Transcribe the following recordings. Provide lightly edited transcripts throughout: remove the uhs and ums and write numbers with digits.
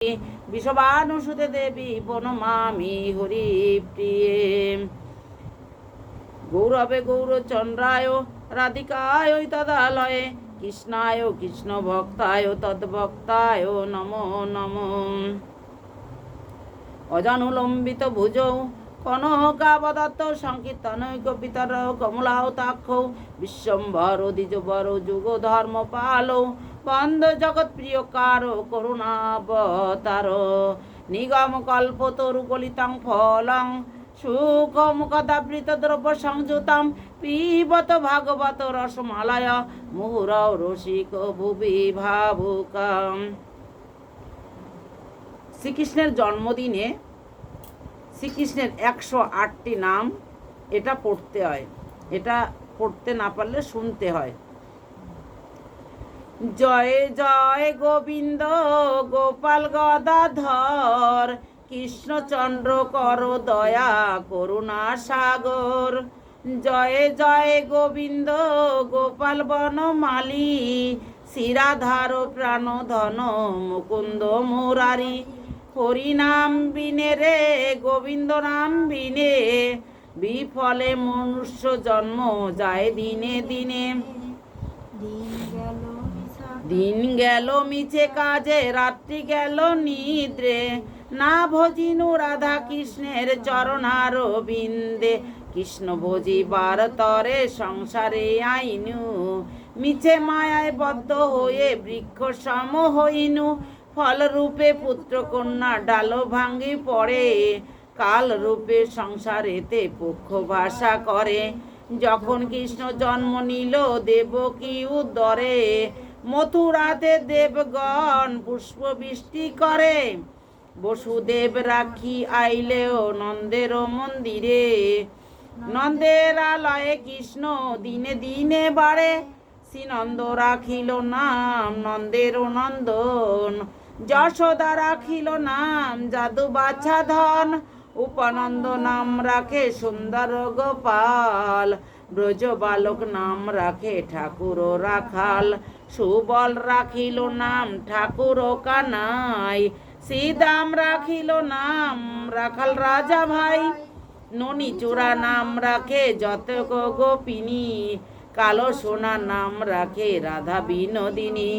বিষবানুসুতে দেবী বনমামি হরিপ্রিয়ে। গৌরবে গৌরচন্দ্রায় রাধিকায় তদালয়ে কৃষ্ণায় কৃষ্ণ ভক্তায় তদ্ভক্তায় নমো নমো। অজানুলম্বিত ভুজৌ কনকাবদত্ত সংকীর্তনৈক পিতর কমলাহতাক্ষ বিশ্বম্ভর দ্বিজবর যুগ ধর্ম পালো বন্ধ জগৎ প্রিয় কারো করুণাবতার। নিগম কল্প তরু গলিতাং ফলং সুখ মুখদাবৃত দ্রব্য সংযুতাম পিবত ভাগবত রসমালায় মুহুরৌ রসিক ভুবি ভাবুকাম। শ্রীকৃষ্ণের জন্মদিনে শ্রীকৃষ্ণের 108টি নাম এটা পড়তে হয়, এটা পড়তে না পারলে শুনতে হয়। জয় জয় গোবিন্দ গোপাল গদাধর কৃষ্ণচন্দ্র কর দয়া করুণা সাগর। জয় জয় গোবিন্দ গোপাল বনমালী শিরাধার প্রাণধন মুকুন্দ মুরারি। হরি নাম বিনে রে গোবিন্দ নাম বিনে বিফলে মনুষ্য জন্ম যায় দিনে দিনে। দিন গেল মিছে কাজে রাত্রি গেল নিদ্রে না ভজিনু রাধা কৃষ্ণের চরণার বিন্দে। কৃষ্ণ ভজিবার তরে সংসারে আইনু মিছে মায়ায় বদ্ধ হয়ে বৃক্ষ সম হইনু। ফল রূপে পুত্র কন্যা ডাল ভাঙ্গি পড়ে কাল রূপে সংসারেতে পক্ষ ভাষা করে। যখন কৃষ্ণ জন্ম নিল দেবকী উদরে মথুরাতে দেবগণ পুষ্প বৃষ্টি করে। বসুদেব রাখি আইলেও নন্দের মন্দিরে নন্দের আলয়ে কৃষ্ণ দিনে দিনে বাড়ে। শ্রীনন্দ রাখিল নাম নন্দের নন্দন যশোদা রাখিল নাম যাদু বাছা ধন। উপানন্দ নাম রাখে সুন্দর গোপাল ব্রজ বালক নাম রাখে ঠাকুর রাখাল। সুবল রাখিল নাম ঠাকুর কানাই শ্রীদাম রাখিল নাম রাখাল রাজা ভাই। ননি চূড়া নাম রাখে যত গোপিনী কালো সোনা নাম রাখে রাধা বিনোদিনী।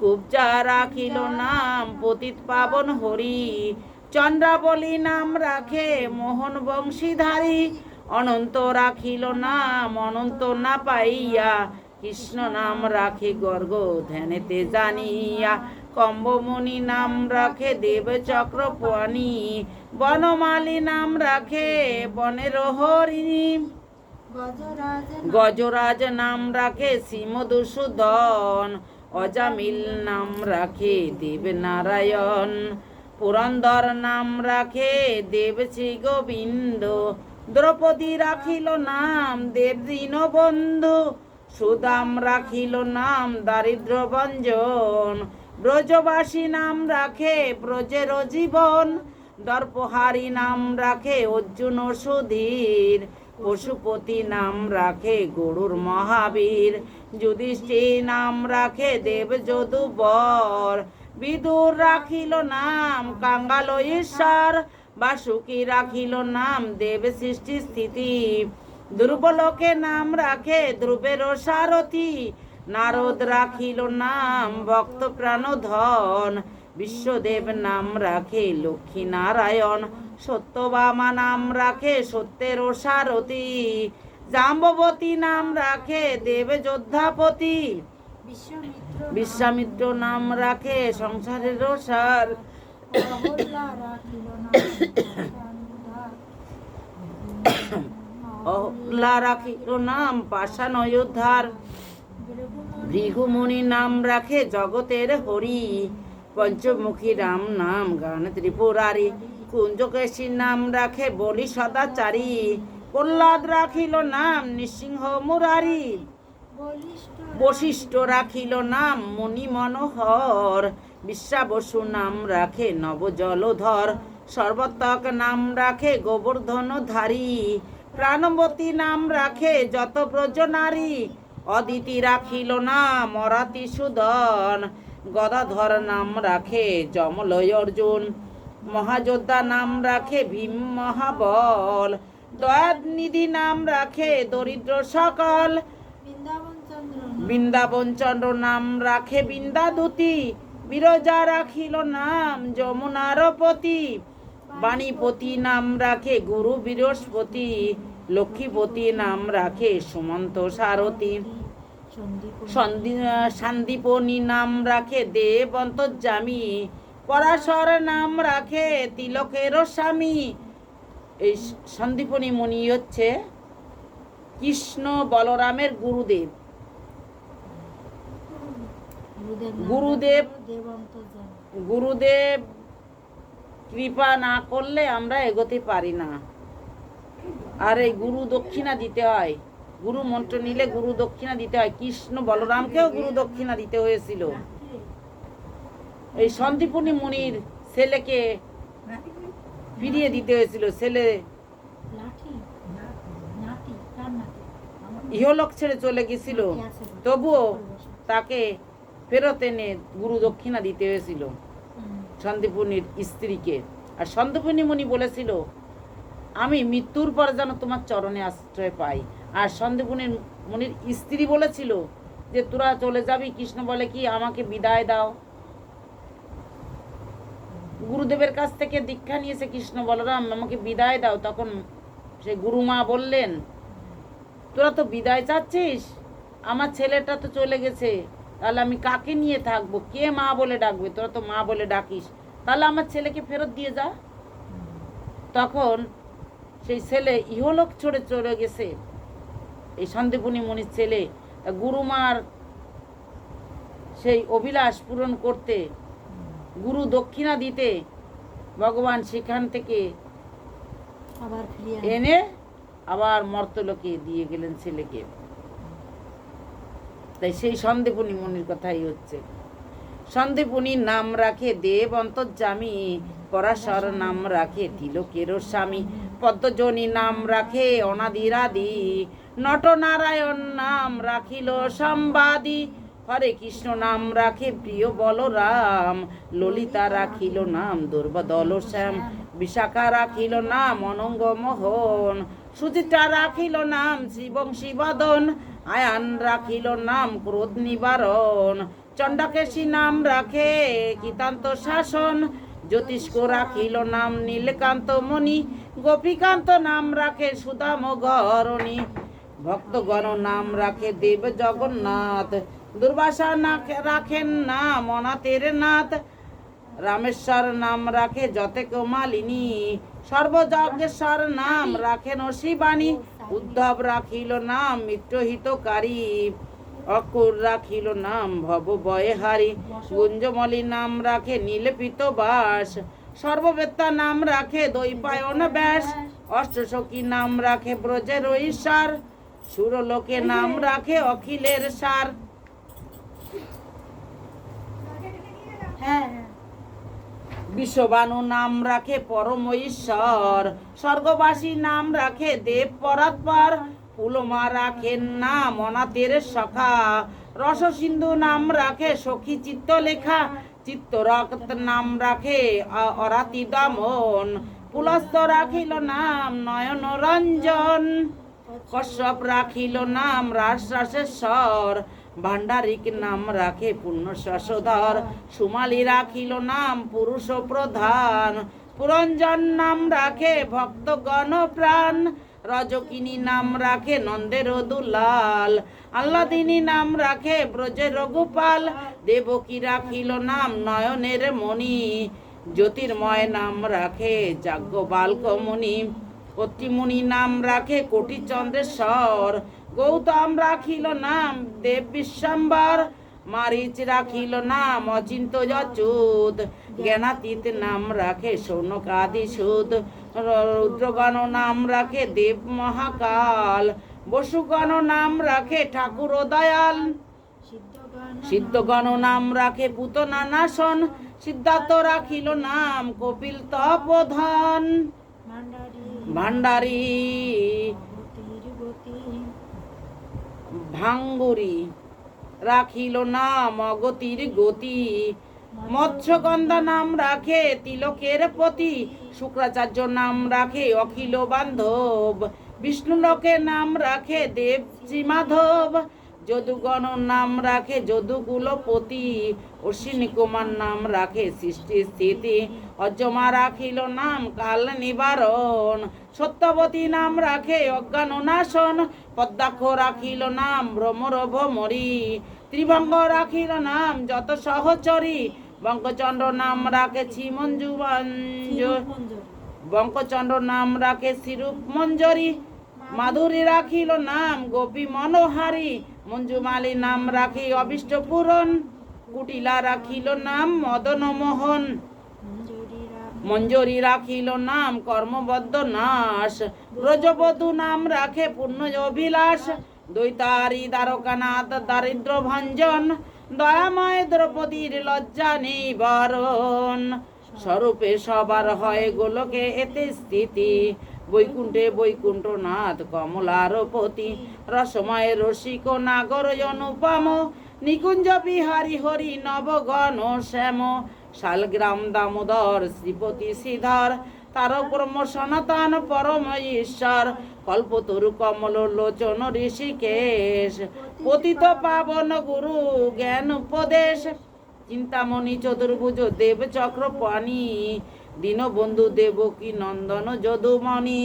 কুবজা রাখিল নাম পতিত পাবন হরি চন্দ্রাবলী নাম রাখে মোহন বংশীধারী। অনন্ত রাখিল নাম অনন্ত না পাইয়া কৃষ্ণ নাম রাখে গর্গ ধ্যানেতে জানিয়া। কম্বমণি নাম রাখে দেব চক্রপাণী বনমালী নাম রাখে বনের হরিণী। গজরাজ নাম রাখে শ্রীমধুসূদন অজামিল নাম রাখে দেব নারায়ণ। পুরন্দর নাম রাখে দেব শ্রী গোবিন্দ দ্রৌপদী রাখিল নাম দেব দীনবন্ধু। সুদাম রাখিল নাম দারিদ্র ভঞ্জন ব্রজবাসী নাম রাখে ব্রজের জীবন। দর্পহারী নাম রাখে অর্জুন সুধীর পশুপতি নাম রাখে গরুর মহাবীর। যুধিষ্ঠির নাম রাখে দেব যদুবর বিদুর রাখিল নাম কাঙ্গাল ঈশ্বর। বাসুকী রাখিল নাম দেব সৃষ্টি স্থিতি দুর্বলকে নাম রাখে ধ্রুবের সারথি। নারদ রাখিল নাম ভক্ত প্রাণধন বিশ্বদেব নাম রাখে লক্ষ্মী নারায়ণ। সত্যভামা নাম রাখে সত্যের সারথি জাম্ববতী নাম রাখে দেব যোদ্ধাপতি। বিশ্বামিত্র নাম রাখে সংসারের সার। অহল্লা রাখিল নাম পাষাণ উদ্ধার। ভৃগুমুনি নাম রাখে জগতের হরি পঞ্চমুখী রাম নাম গান ত্রিপুরারি। কুঞ্জকেশী নাম রাখে বলি সদাচারী প্রহ্লাদ রাখিল নাম নৃসিংহ মুরারি। বশিষ্ঠ রাখিল নাম মুনি মনোহর বিশ্বাবসু নাম রাখে নব জলধর। সর্বতক নাম রাখে গোবর্ধনধারী প্রাণবতী নাম রাখে যত ব্রজ নারী। অদিতি রাখিল নাম অরাতি সুদন গদাধর নাম রাখে যমলয় অর্জুন, মহাযোদ্ধা নাম রাখে ভীম মহাবল, দয়ানিধি নাম রাখে দরিদ্র সকল, বৃন্দাবন চন্দ্র নাম রাখে বৃন্দাদূতি, বিরজা রাখিল নাম যমুনার পতি, বাণীপতি নাম রাখে গুরু বৃহস্পতি, লক্ষ্মীপতি নাম রাখে সুমন্ত সারথী, সন্দীপনী নাম রাখে দেব অন্তর্যামী, পরাশর নাম রাখে তিলকের স্বামী। এই সন্দীপনী মুনি হচ্ছে কৃষ্ণ বলরামের গুরুদেব। গুরুদেব কৃপা না করলে আমরা এগোতে পারি না। আর এই গুরু দক্ষিণা দিতে হয়, গুরু মন্ত্র নিলে গুরু দক্ষিণা দিতে হয়। কৃষ্ণ বলরামকেও গুরু দক্ষিণা দিতে হয়েছিল। এই সন্দীপনী মুনির ছেলেকে ফিরিয়ে দিতে হয়েছিল। ছেলে ইহলোক ছেড়ে চলে গেছিল, তবুও তাকে ফেরত এনে গুরু দক্ষিণা দিতে হয়েছিল সন্দীপনীর স্ত্রীকে। আর সন্দীপনী মুনি বলেছিল, আমি মৃত্যুর পর যেন তোমার চরণে আশ্রয় পাই। আর সন্দীপনী মুনির স্ত্রী বলেছিল যে তোরা চলে যাবি। কৃষ্ণ বলে কি, আমাকে বিদায় দাও। গুরুদেবের কাছ থেকে দীক্ষা নিয়েছে কৃষ্ণ বলরাম, আমাকে বিদায় দাও। তখন সে গুরুমা বললেন, তোরা তো বিদায় চাচ্ছিস, আমার ছেলেটা তো চলে গেছে, তাহলে আমি কাকে নিয়ে থাকবো? কে মা বলে ডাকবে? তোরা তো মা বলে ডাকিস, তাহলে আমার ছেলেকে ফেরত দিয়ে যা। তখন সেই ছেলে ইহলোক ছড়ে চলে গেছে, এই সন্দীপনী মুনির ছেলে। গুরুমার সেই অভিলাষ পূরণ করতে, গুরু দক্ষিণা দিতে ভগবান সেখান থেকে এনে আবার মর্তলোকে দিয়ে গেলেন ছেলেকে। তাই সেই সন্দীপনী মুনির কথাই হচ্ছে। সন্দীপনী নাম রাখে দেব অন্তর্যামী, পরাশর নাম রাখে তিলকের স্বামী, পদ্মজনী নাম রাখে অনাদিরাদি, নটনারায়ণ নাম রাখিল সম্বাদী, হরে কৃষ্ণ নাম রাখে প্রিয় বলরাম, ললিতা রাখিল নাম দুর্বদল শ্যাম, বিশাখা রাখিল নাম অনঙ্গ মোহন, সুচিত্রা রাখিল নাম শিবং শিবদন, আয়ান রাখিল নাম ক্রোধ নিবারণ, চণ্ডকেশী নাম রাখে কীতান্ত শাসন, জ্যোতিষ্ক রাখিল নাম নীলকান্ত মণি, গোপীকান্ত নাম রাখে সুদাম গরণী, ভক্তগণ নাম রাখে দেব জগন্নাথ, দুর্বাসা রাখেন নাম অনাথের নাথ, রামেশ্বর নাম রাখে যতেক মালিনী, সর্বযজ্ঞেশ্বর নাম রাখেন শিবানী, উদ্ধব রাখিল নাম মিত্রহিতকারী, অকুর রাখিল নাম ভব বয়হারী, গুঞ্জমলি নাম রাখে নীলপিত বাস, সর্ববেত্তা নাম রাখে দৈপায়ন ব্যাস, অষ্টসখী নাম রাখে ব্রজের ঈশ্বর, সুরলোকে নাম রাখে অখিলের সার। বিশ্ববানু নাম রাখে পরম ঈশ্বর, স্বর্গবাসী নাম রাখে দেব পরাৎপর, ফুলমা রাখেন নাম অনাথের সখা, রসসিন্ধু নাম রাখে সখী চিত্তলেখা, চিত্তরক্ত নাম রাখে অরাতি দমন, পুলস্ত রাখিল নাম নয়ন রঞ্জন, কশ্যপ রাখিল নাম রাসরাসেশ্বর, ভান্ডারিক নাম রাখে পুণ্য শশধর, সুমালি রাখিল নাম পুরুষ প্রধান, পুরঞ্জন নাম রাখে ভক্তগণ প্রাণ, রজকিনী নাম রাখে নন্দের দুলাল, আল্লাদিনী নাম রাখে ব্রজের গোপাল, দেবকী রাখিল নাম নয়নের মণি, জ্যোতির্ময় নাম রাখে যাজ্ঞ বালকমণি, অত্রিমুনি নাম রাখে কোটি চন্দ্রেশ্বর, গৌতম রাখিল নাম দেব বিশ্বম্বর, মারিচ রাখিল নাম অচিন্ত অচ্যুত, জ্ঞানাতীত নাম রাখে সৌনকাদি সুদ, রুদ্রগণ নাম রাখে দেব মহাকাল, বসুগণ নাম রাখে ঠাকুর দয়াল, সিদ্ধগণ নাম রাখে পুতনা নাশন, সিদ্ধার্থ রাখিল নাম কপিল তপোধন, ভান্ডারী ভাঙ্গুরি রাখিল নাম অগতির গতি। মৎস্যগন্ধা নাম রাখে তিলকের পতি, শুক্রাচার্য নাম রাখে অখিল বান্ধব, বিষ্ণুলোকের নাম রাখে দেব শ্রীমাধব, যদুগণ নাম রাখে যদুকুলপতি, অশ্বিনী কুমার নাম রাখে সৃষ্টি স্থিতি, অজমা রাখিল নাম কাল নিবারণ, সত্যবতী নাম রাখে অজ্ঞান নাশন, পদ্মাক্ষ রাখিল নাম ভ্রমর ভ্রমরী, ত্রিভঙ্গ রাখিল নাম যত সহচরী, বঙ্কচন্দ্র নাম রাখে বঙ্কচন্দ্র নাম রাখে শ্রীরূপ মঞ্জরি, মাধুরী রাখিল নাম গোপী মনোহারী, মঞ্জুমালী নাম রাখি অবিষ্ট পূরণ, কুটিলা রাখিল নাম মদন মোহন, মঞ্জরি রাখিল নাম কর্মবদ্ধ নাশ, ব্রজবধূ নাম রাখে পূর্ণ অভিলাষ, দৈতারি দ্বারকানাথ দারিদ্র ভঞ্জন, দয়াময় দ্রৌপদীর লজ্জা নিবারণ, স্বরূপে সবার হয় গোলকে এতে স্থিতি, বৈকুণ্ঠে বৈকুণ্ঠনাথ কমলার পতি, রসময় রসিক নাগর অনুপম, নিকুঞ্জ বিহারী হরি নবগণ শ্যাম, শালগ্রাম দামোদর শ্রীপতি শ্রীধর, তার ব্রহ্ম সনাতন পরম ঈশ্বর, কল্পতরু কমল লোচন ঋষিকেশ, পতিত পাবন গুরু জ্ঞান উপদেশ, চিন্তামণি চতুর্ভুজ দেব চক্রপাণি, দীনবন্ধু দেবকী নন্দন যদুমণি,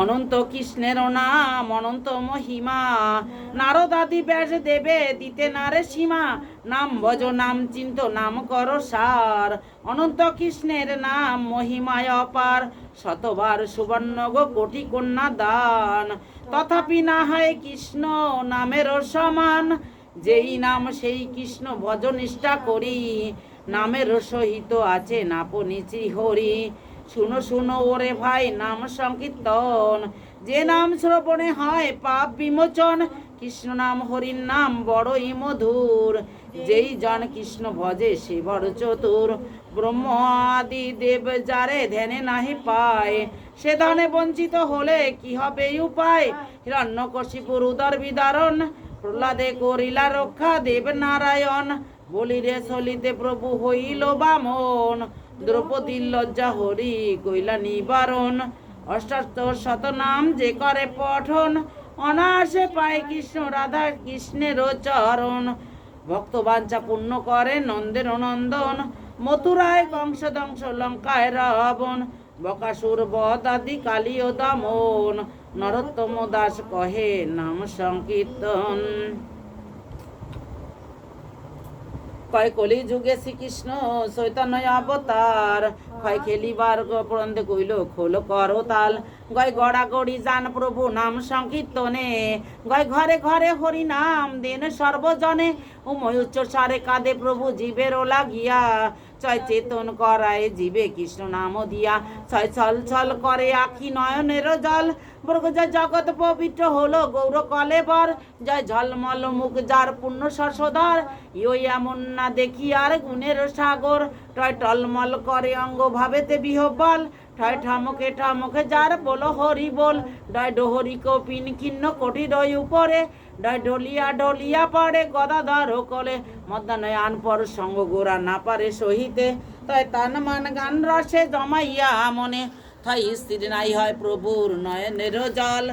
অনন্ত কৃষ্ণের নাম অনন্ত মহিমা, নারদাদি ব্যাস দেবে দিতে নারে সীমা, নাম ভজ নাম চিন্ত নাম কর সার, অনন্ত কৃষ্ণের নাম মহিমায় অপার, শতবার সুবর্ণ গো কোটি কন্যা দান, তথাপি না হয় কৃষ্ণ নামের সমান, যেই নাম সেই কৃষ্ণ ভজ নিষ্ঠা করি, নামের সহিত আছে নাপনি শ্রীহরি, শুনো শুনো ওরে ভাই নাম সংকীর্তন, যে নাম শ্রবণে হয় পাপ বিমোচন, কৃষ্ণ নাম হরির নাম বড়ই মধুর, যেই জন কৃষ্ণ ভজে সে বড় চতুর, ব্রহ্ম আদি দেব যারে ধ্যানে নাহি পায়, সে ধনে বঞ্চিত হলে কি হবে উপায়, হিরণ্যকশিপুর উদর বিদারণ, প্রহ্লাদে করিলা রক্ষা দেব নারায়ণ, বলিরে চলিতে প্রভু হইল বামন, দ্রৌপদীর লজ্জা হরি কইলা নিবারণ, অষ্টাত্তর শত নাম যে করে পঠন, অনায়াসে পায় কৃষ্ণ রাধা কৃষ্ণের চরণ, ভক্ত বাঞ্ছা পূর্ণ করে নন্দের নন্দন, মথুরায় কংস দংশ লঙ্কায় রাবণ, বকাসুর বধ আদি কালী ও দামন, নরোত্তম দাস কহে নাম সংকীর্তন। কয় কলি যুগে শ্রীকৃষ্ণ চৈতন্য অবতার, কয় খেলিবার পরন্দে কইল খোল করো তাল, গয় গড়া গড়ি যান প্রভু নাম সংকীর্তনে, গয় ঘরে ঘরে হরি নাম দেন সর্বজনে, উময় উচ্চ স্বরে কাঁদে প্রভু জীবের লাগিয়া, ছয় চেতন করায় জীবে কৃষ্ণ নাম দিয়া, ছয় ছল ছল করে আখি নয়নের জল, জয় জগৎ পবিত্র হলো গৌর কলেবর, জয় ঝলমল মুখ যার পূর্ণ শশধর, ইয় এমন না দেখি আর গুণের সাগর, টয় টলমল করে অঙ্গ ভাবেতে বিহবল, ঠয় ঠামকে ঠামকে যার বলো হরি বল, ডয় ডোহরি কপিন খিন্ন কোটি রয় উপরে, ডয় ঢলিয়া ঢলিয়া পড়ে গদাধর কলে, মধ্যাহ্নয় আন পর সঙ্গ গোরা না পারে সহিতে, তাই তান মান গান রসে জমাইয়া মনে, তাই স্থির নাই হয় প্রভুর নয়নের জল,